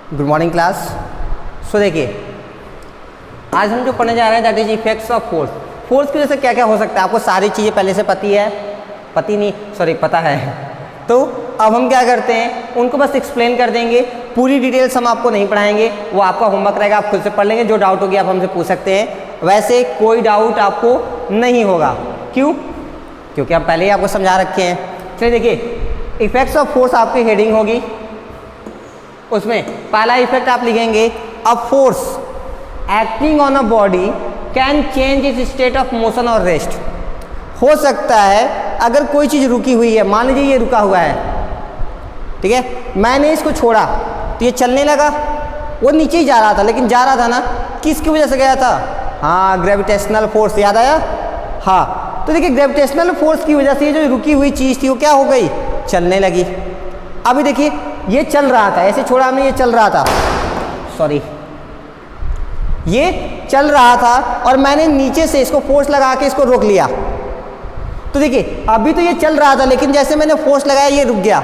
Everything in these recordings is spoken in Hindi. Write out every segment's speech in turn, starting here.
Good morning class. सो देखिए, आज हम जो पढ़ने जा रहे हैं that is effects of force. Force की वजह से क्या क्या हो सकता है, आपको सारी चीज़ें पहले से पता है। तो अब हम क्या करते हैं, उनको बस एक्सप्लेन कर देंगे, पूरी डिटेल्स हम आपको नहीं पढ़ाएंगे, वो आपका होमवर्क रहेगा, आप खुद से पढ़ लेंगे। जो डाउट होगी आप हमसे पूछ सकते हैं, वैसे कोई डाउट आपको नहीं होगा। क्यों? क्योंकि हम पहले ही आपको समझा रखे हैं। चलिए देखिए, इफेक्ट्स ऑफ फोर्स आपकी हेडिंग होगी, उसमें पहला इफेक्ट आप लिखेंगे, a force acting on a body can change it's state of motion और रेस्ट। हो सकता है अगर कोई चीज़ रुकी हुई है, मान लीजिए ये रुका हुआ है, ठीक है, मैंने इसको छोड़ा तो ये चलने लगा, वो नीचे ही जा रहा था, लेकिन जा रहा था ना, किसकी वजह से गया था? हाँ, ग्रेविटेशनल फोर्स। याद आया? हाँ, तो देखिए ग्रेविटेशनल फोर्स की वजह से जो रुकी हुई चीज़ थी वो क्या हो गई? चलने लगी। अभी देखिए ये चल रहा था, ऐसे छोड़ा हमने, ये चल रहा था, सॉरी, ये चल रहा था और मैंने नीचे से इसको फोर्स लगा के इसको रोक लिया। तो देखिए अभी तो ये चल रहा था, लेकिन जैसे मैंने फोर्स लगाया ये रुक गया।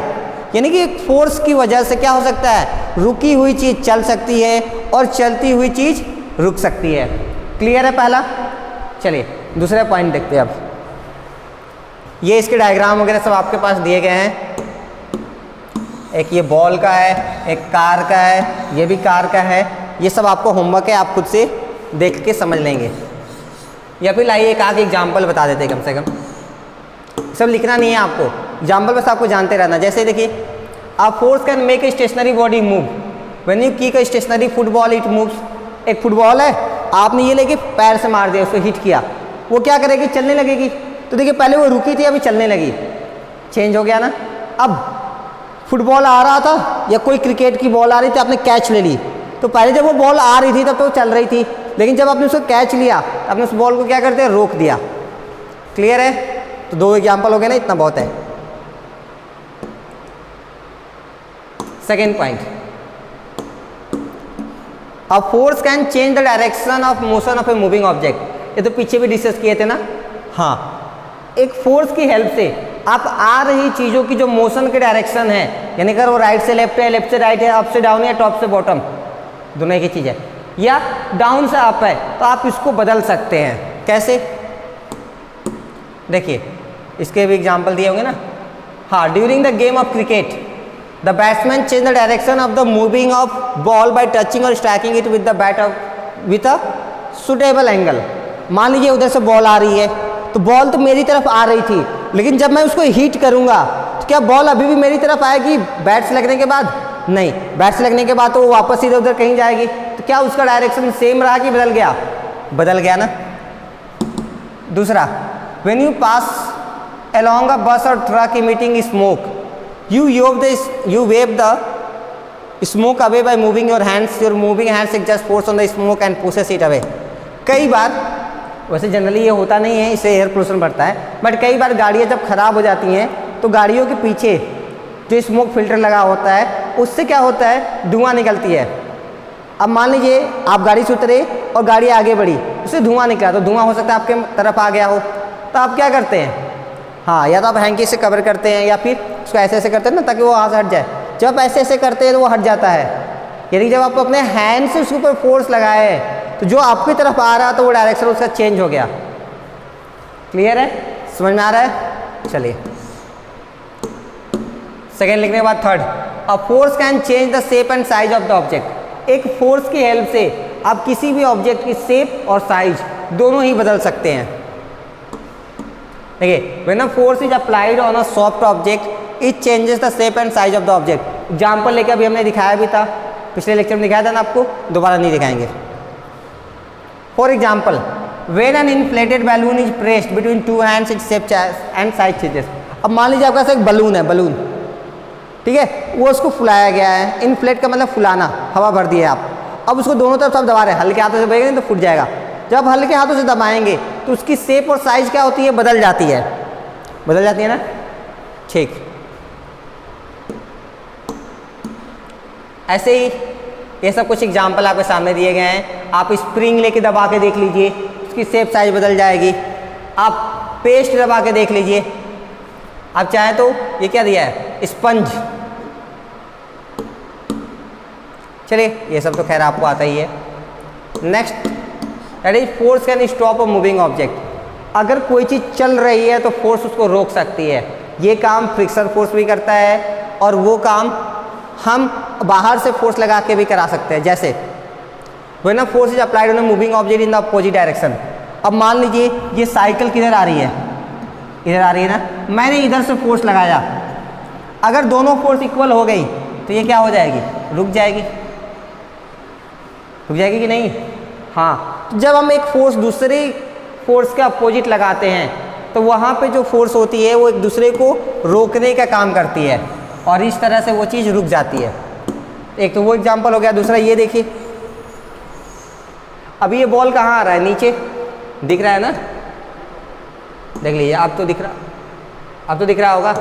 यानी कि फोर्स की वजह से क्या हो सकता है, रुकी हुई चीज़ चल सकती है और चलती हुई चीज़ रुक सकती है। क्लियर है पहला? चलिए दूसरा पॉइंट देखते हैं। अब ये इसके डायग्राम वगैरह सब आपके पास दिए गए हैं। एक ये बॉल का है, एक कार का है, ये भी कार का है। ये सब आपको होमवर्क है, आप खुद से देख के समझ लेंगे। या फिर लाइए एक आगे एग्जाम्पल बता देते हैं, कम से कम सब लिखना नहीं है आपको, एग्जाम्पल बस आपको जानते रहना। जैसे देखिए, a force can make a stationary body move when you kick a stationary football it moves. एक फुटबॉल है, आपने ये लेके पैर से मार दिया, उसको हिट किया, वो क्या करेगी? चलने लगेगी। तो देखिए पहले वो रुकी थी, अभी चलने लगी, चेंज हो गया ना। अब फुटबॉल आ रहा था या कोई क्रिकेट की बॉल आ रही थी, आपने कैच ले ली, तो पहले जब वो बॉल आ रही थी तब तो वो चल रही थी, लेकिन जब आपने उसको कैच लिया, आपने उस बॉल को क्या करते हैं? रोक दिया। क्लियर है? तो दो एग्जाम्पल हो गए ना, इतना बहुत है। Second point, a force can change the direction of motion of a moving object. ये तो पीछे भी डिस्कस किए थे ना। हाँ, एक फोर्स की हेल्प से आप आ रही चीज़ों की जो मोशन के डायरेक्शन है, यानी अगर वो राइट से लेफ्ट है, लेफ्ट से राइट है, अप से डाउन है, टॉप से बॉटम, दोनों एक ही चीज़ है, या डाउन से अप है, तो आप इसको बदल सकते हैं। कैसे? देखिए इसके भी एग्जाम्पल दिए होंगे ना। हाँ, during the game of cricket the batsman change the direction of the moving of ball by touching और striking it with the bat of with a suitable angle. मान लीजिए उधर से बॉल आ रही है, तो बॉल तो मेरी तरफ आ रही थी, लेकिन जब मैं उसको हिट करूंगा तो क्या बॉल अभी भी मेरी तरफ आएगी बैट से लगने के बाद? नहीं, बैट से लगने के बाद तो वो वापस इधर उधर कहीं जाएगी। तो क्या उसका डायरेक्शन सेम रहा कि बदल गया? बदल गया ना। दूसरा, when you pass along a bus or truck emitting smoke, you wave the smoke away by moving your hands. Your moving hands exert force on the smoke and pushes it away. कई बार, वैसे जनरली ये होता नहीं है, इससे एयर पोल्यूशन बढ़ता है, बट कई बार गाड़ियाँ जब खराब हो जाती हैं तो गाड़ियों के पीछे जो स्मोक फिल्टर लगा होता है उससे क्या होता है? धुआं निकलती है। अब मान लीजिए आप गाड़ी से उतरे और गाड़ी आगे बढ़ी, उससे धुआं निकला, तो धुआं हो सकता है आपके तरफ आ गया हो, तो आप क्या करते हैं? हाँ, या तो आप हैंकी से कवर करते हैं या फिर उसको ऐसे ऐसे करते हैं ना, ताकि वो वहाँ से हट जाए। जब आप ऐसे ऐसे करते हैं तो वो हट जाता है। यानी जब आप अपने हैंड से उसके ऊपर फोर्स लगाए तो जो आपकी तरफ आ रहा तो वो डायरेक्शन उसका चेंज हो गया। क्लियर है? समझ में आ रहा है? चलिए सेकेंड लिखने के बाद third, a force can change the shape and size of the object. एक फोर्स की हेल्प से आप किसी भी ऑब्जेक्ट की शेप और साइज दोनों ही बदल सकते हैं। देखिए, when a force is applied on a soft object it changes the shape and size of the object. Example लेके अभी हमने दिखाया भी था, पिछले लेक्चर में दिखाया था ना आपको, दोबारा नहीं दिखाएंगे। For example, when an inflated balloon is pressed between two hands it shape and size changes. अब मान लीजिए आपके पास एक बलून है, बलून, ठीक है, वो उसको फुलाया गया है। इन्फ्लेट का मतलब फुलाना, हवा भर दी है आप। अब उसको दोनों तरफ सब दबा रहे हैं, हल्के हाथों से भरेंगे तो फूट जाएगा। जब हल्के हाथों से दबाएंगे तो उसकी शेप और साइज क्या होती है? बदल जाती है। बदल जाती है ना। ठीक, ऐसे ही ये सब कुछ एग्जाम्पल आपके सामने दिए गए हैं। आप स्प्रिंग लेके दबा के देख लीजिए, उसकी शेप साइज बदल जाएगी। आप पेस्ट दबा के देख लीजिए। आप चाहें तो ये क्या दिया है? स्पंज, चलिए ये सब तो खैर आपको आता ही है। Next that is force can stop a moving object. अगर कोई चीज़ चल रही है तो फोर्स उसको रोक सकती है। ये काम फ्रिक्शन फोर्स भी करता है और वो काम हम बाहर से फोर्स लगा के भी करा सकते हैं। जैसे when a force is applied on a moving object in the opposite direction. अब मान लीजिए ये साइकिल किधर आ रही है, इधर आ रही है ना, मैंने इधर से फोर्स लगाया, अगर दोनों फोर्स इक्वल हो गई तो ये क्या हो जाएगी, रुक जाएगी। रुक जाएगी कि नहीं? हाँ, जब हम एक फोर्स दूसरे फोर्स के अपोजिट लगाते हैं तो वहाँ पे जो फोर्स होती है वो एक दूसरे को रोकने का काम करती है और इस तरह से वो चीज़ रुक जाती है। एक तो वो एग्जांपल हो गया। दूसरा ये देखिए, अभी ये बॉल कहाँ आ रहा है, नीचे दिख रहा है ना, देख लीजिए अब तो दिख रहा, अब तो दिख रहा होगा।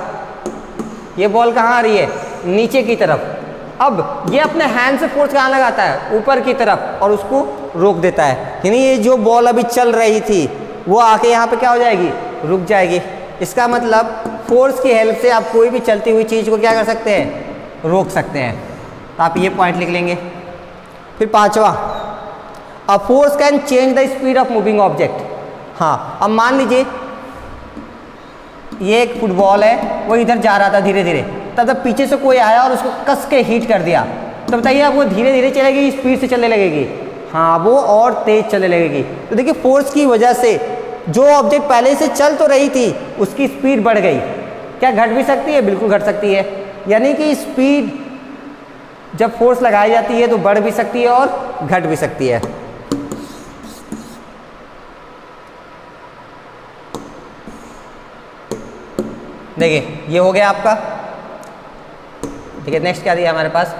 ये बॉल कहाँ आ रही है, नीचे की तरफ। अब ये अपने हैंड से फोर्स कहाँ लगाता है, ऊपर की तरफ, और उसको रोक देता है। यानी ये जो बॉल अभी चल रही थी वो आके यहाँ पे क्या हो जाएगी, रुक जाएगी। इसका मतलब फोर्स की हेल्प से आप कोई भी चलती हुई चीज़ को क्या कर सकते हैं, रोक सकते हैं। तो आप ये पॉइंट लिख लेंगे। फिर पांचवा, अ force can change the speed of moving object. हाँ, अब मान लीजिए ये एक फुटबॉल है, वो इधर जा रहा था धीरे धीरे, तब पीछे से कोई आया और उसको कस के हीट कर दिया, तो बताइए अब वो धीरे धीरे चलेगी, स्पीड से चलने लगेगी? हाँ, वो और तेज चलने लगेगी। तो देखिए फोर्स की वजह से जो ऑब्जेक्ट पहले से चल तो रही थी उसकी स्पीड बढ़ गई। क्या घट भी सकती है? बिल्कुल घट सकती है। यानी कि स्पीड जब फोर्स लगाई जाती है तो बढ़ भी सकती है और घट भी सकती है। देखिए ये हो गया आपका। ठीक है, नेक्स्ट क्या दिया हमारे पास,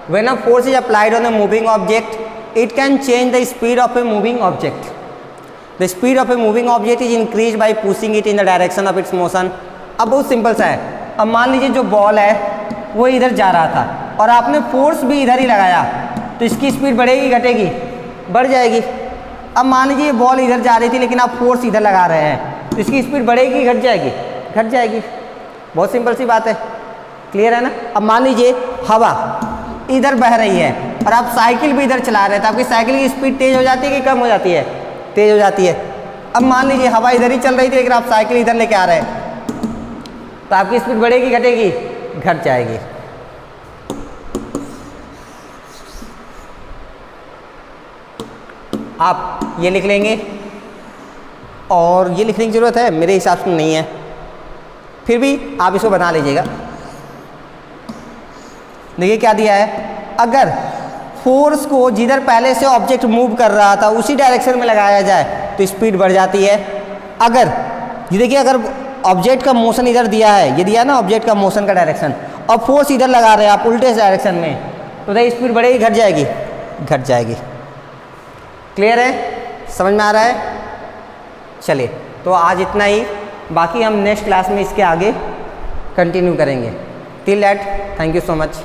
when a force is applied on a moving object it can change the speed of a moving object. The speed of a moving object is increase by pushing it in the direction of its motion. अब बहुत सिंपल सा है। अब मान लीजिए जो बॉल है वो इधर जा रहा था और आपने फोर्स भी इधर ही लगाया, तो इसकी स्पीड बढ़ेगी घटेगी? बढ़ जाएगी। अब मान लीजिए ये बॉल इधर जा रही थी लेकिन आप फोर्स इधर लगा रहे हैं, तो इसकी स्पीड बढ़ेगी घट जाएगी? घट जाएगी। बहुत सिंपल सी बात है, क्लियर है ना। अब मान लीजिए हवा इधर बह रही है और आप साइकिल भी इधर चला रहे हैं, तो आपकी साइकिल की स्पीड तेज हो जाती है कि कम हो जाती है? तेज हो जाती है। अब मान लीजिए हवा इधर ही चल रही थी लेकिन आप साइकिल इधर लेके आ रहे हैं, तो आपकी स्पीड बढ़ेगी घटेगी? घट जाएगी। आप ये लिख लेंगे और ये लिखने की ज़रूरत है मेरे हिसाब से नहीं है, फिर भी आप इसको बना लीजिएगा। देखिए क्या दिया है, अगर फोर्स को जिधर पहले से ऑब्जेक्ट मूव कर रहा था उसी डायरेक्शन में लगाया जाए तो स्पीड बढ़ जाती है। अगर ये देखिए, अगर ऑब्जेक्ट का मोशन इधर दिया है, ये दिया ना ऑब्जेक्ट का मोशन का डायरेक्शन, और फोर्स इधर लगा रहे हैं आप उल्टे डायरेक्शन में, तो स्पीड बढ़ेगी घट जाएगी? घट जाएगी। क्लियर है, समझ में आ रहा है? चलिए तो आज इतना ही, बाकी हम नेक्स्ट क्लास में इसके आगे कंटिन्यू करेंगे। Till that thank you so much.